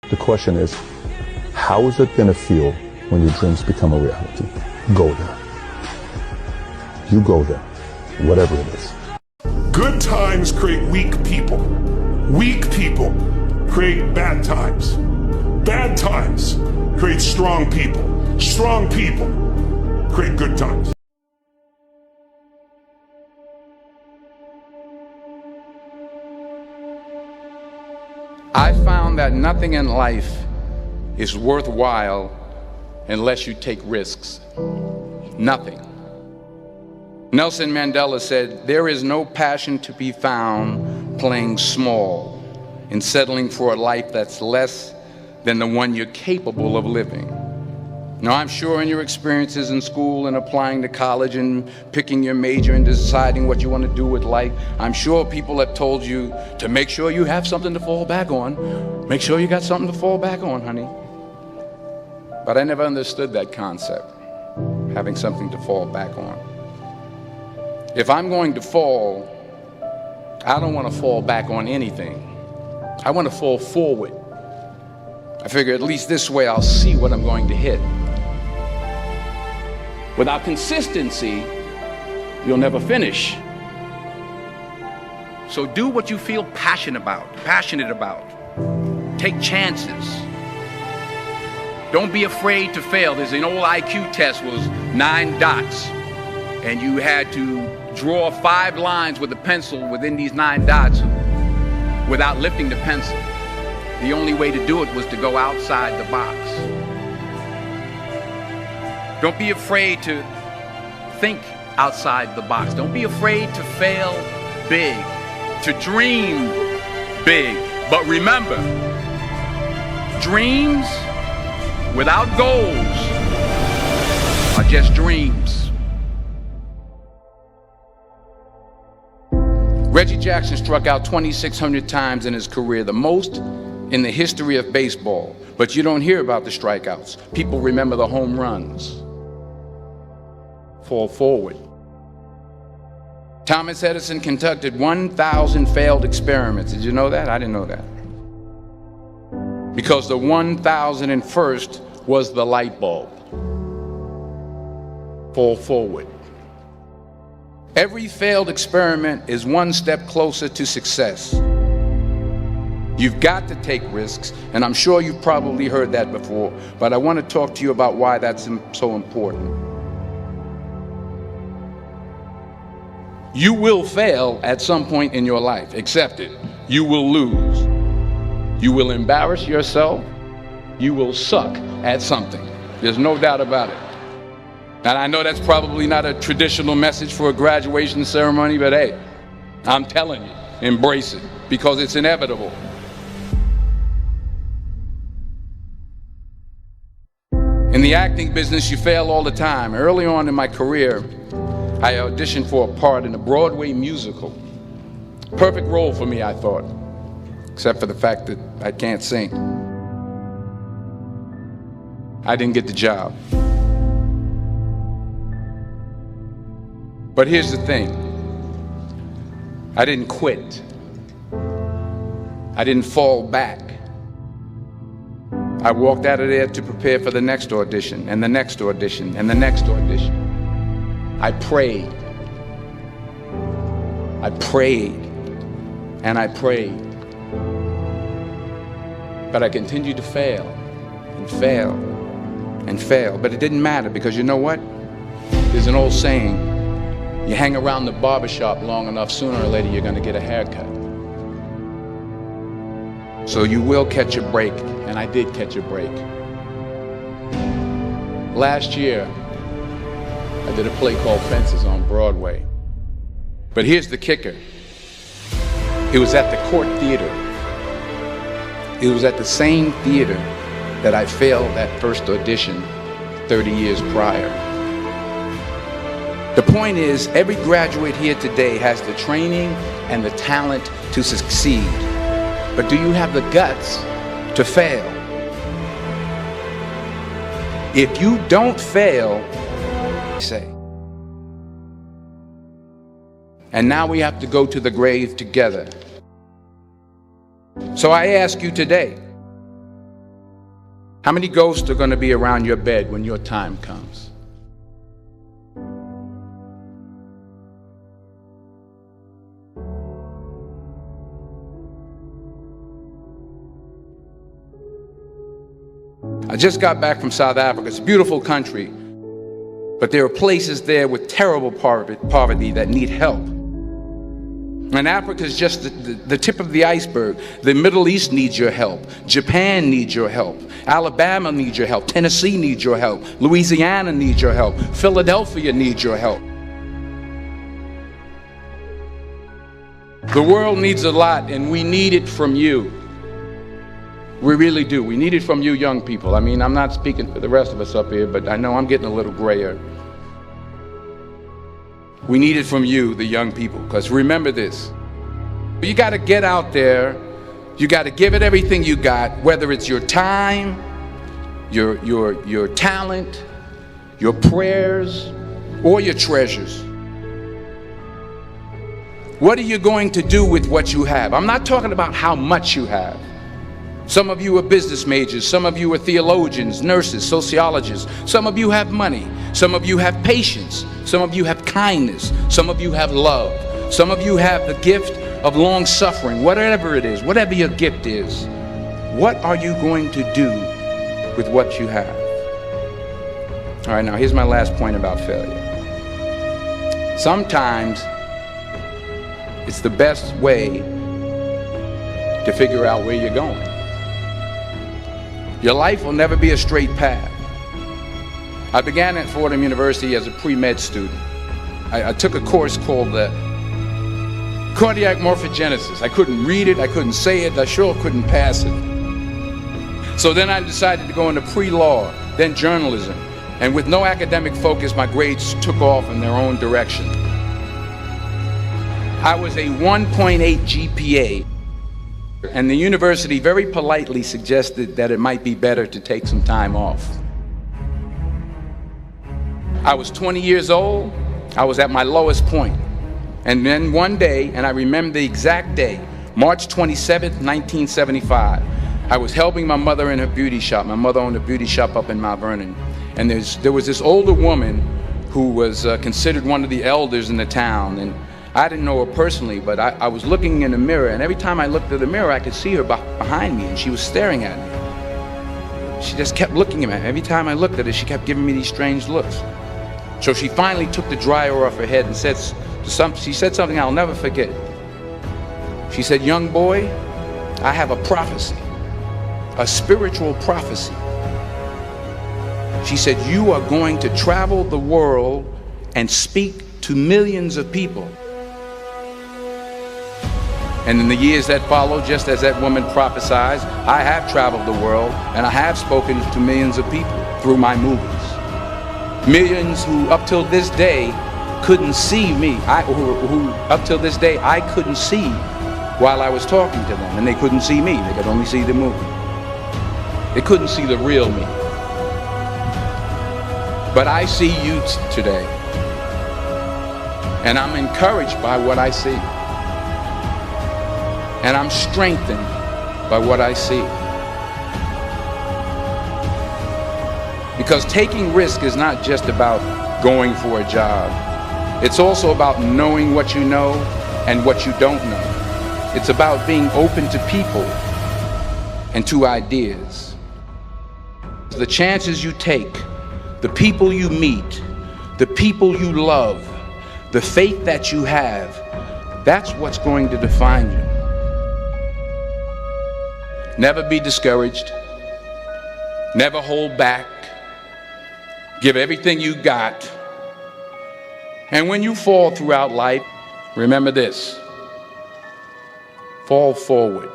The question is, how is it going to feel when your dreams become a reality? Go there. You go there, whatever it is. Good times create weak people. Weak people create bad times. Bad times create strong people. Strong people create good times. I found that nothing in life is worthwhile unless you take risks. Nothing. Nelson Mandela said, "There is no passion to be found playing small and settling for a life that's less than the one you're capable of living." Now, I'm sure in your experiences in school and applying to college and picking your major and deciding what you want to do with life, I'm sure people have told you to make sure you have something to fall back on. Make sure you got something to fall back on, honey. But I never understood that concept, having something to fall back on. If I'm going to fall, I don't want to fall back on anything. I want to fall forward. I figure at least this way I'll see what I'm going to hit. Without consistency, you'll never finish. So do what you feel passionate about. Take chances. Don't be afraid to fail. There's an old IQ test, was 9 dots, and you had to draw 5 lines with a pencil within these 9 dots without lifting the pencil. The only way to do it was to go outside the box. Don't be afraid to think outside the box. Don't be afraid to fail big, to dream big. But remember, dreams without goals are just dreams. Reggie Jackson struck out 2,600 times in his career, the most in the history of baseball. But you don't hear about the strikeouts. People remember the home runs. Fall forward. Thomas Edison conducted 1,000 failed experiments. Did you know that? I didn't know that. Because the 1,001st was the light bulb. Fall forward. Every failed experiment is one step closer to success. You've got to take risks, and I'm sure you've probably heard that before, but I want to talk to you about why that's so important. You will fail at some point in your life. Accept it. You will lose. You will embarrass yourself. You will suck at something. There's no doubt about it. And I know that's probably not a traditional message for a graduation ceremony, but hey, I'm telling you, embrace it, because it's inevitable. In the acting business, you fail all the time. Early on in my career, I auditioned for a part in a Broadway musical. Perfect role for me, I thought, except for the fact that I can't sing. I didn't get the job. But here's the thing. I didn't quit. I didn't fall back. I walked out of there to prepare for the next audition, and the next audition, and the next audition. I prayed. I prayed. And I prayed. But I continued to fail, and fail, and fail. But it didn't matter, because you know what? There's an old saying, you hang around the barbershop long enough, sooner or later you're going to get a haircut. So you will catch a break, and I did catch a break. Last year, I did a play called Fences on Broadway. But here's the kicker. It was at the Court Theater. It was at the same theater that I failed that first audition 30 years prior. The point is, every graduate here today has the training and the talent to succeed. But do you have the guts to fail? If you don't fail, say. And now we have to go to the grave together. So I ask you today, How many ghosts are going to be around your bed when your time comes? I just got back from South Africa. It's a beautiful country, but there are places there with terrible poverty that need help. And Africa is just the tip of the iceberg. The Middle East needs your help. Japan needs your help. Alabama needs your help. Tennessee needs your help. Louisiana needs your help. Philadelphia needs your help. The world needs a lot, and we need it from you. We really do. We need it from you young people. I mean, I'm not speaking for the rest of us up here, but I know I'm getting a little grayer. We need it from you, the young people, because remember this. You got to get out there. You got to give it everything you got, whether it's your time, your talent, your prayers, or your treasures. What are you going to do with what you have? I'm not talking about how much you have. Some of you are business majors, some of you are theologians, nurses, sociologists, some of you have money, some of you have patience, some of you have kindness, some of you have love, some of you have the gift of long suffering. Whatever it is, whatever your gift is, what are you going to do with what you have? All right, now here's my last point about failure. Sometimes it's the best way to figure out where you're going. Your life will never be a straight path. I began at Fordham University as a pre-med student. I took a course called cardiac morphogenesis. I couldn't read it, I couldn't say it, I sure couldn't pass it. So then I decided to go into pre-law, then journalism. And with no academic focus, my grades took off in their own direction. I was a 1.8 GPA. And the university very politely suggested that it might be better to take some time off. I was 20 years old. I was at my lowest point. And then one day, and I remember the exact day, March 27th, 1975, I was helping my mother in her beauty shop. My mother owned a beauty shop up in Mount Vernon. And there was this older woman who was considered one of the elders in the town. And I didn't know her personally, but I was looking in the mirror, and every time I looked at the mirror, I could see her behind me, and she was staring at me. She just kept looking at me. Every time I looked at her, she kept giving me these strange looks. So she finally took the dryer off her head and she said something I'll never forget. She said, "Young boy, I have a prophecy, a spiritual prophecy." She said, "You are going to travel the world and speak to millions of people." And in the years that followed, just as that woman prophesied, I have traveled the world and I have spoken to millions of people through my movies. Millions who up till this day couldn't see me, who up till this day I couldn't see while I was talking to them, and they couldn't see me, they could only see the movie. They couldn't see the real me. But I see you today, and I'm encouraged by what I see. And I'm strengthened by what I see. Because taking risk is not just about going for a job. It's also about knowing what you know and what you don't know. It's about being open to people and to ideas. The chances you take, the people you meet, the people you love, the faith that you have, that's what's going to define you. Never be discouraged. Never hold back. Give everything you got. And when you fall throughout life, remember this: fall forward.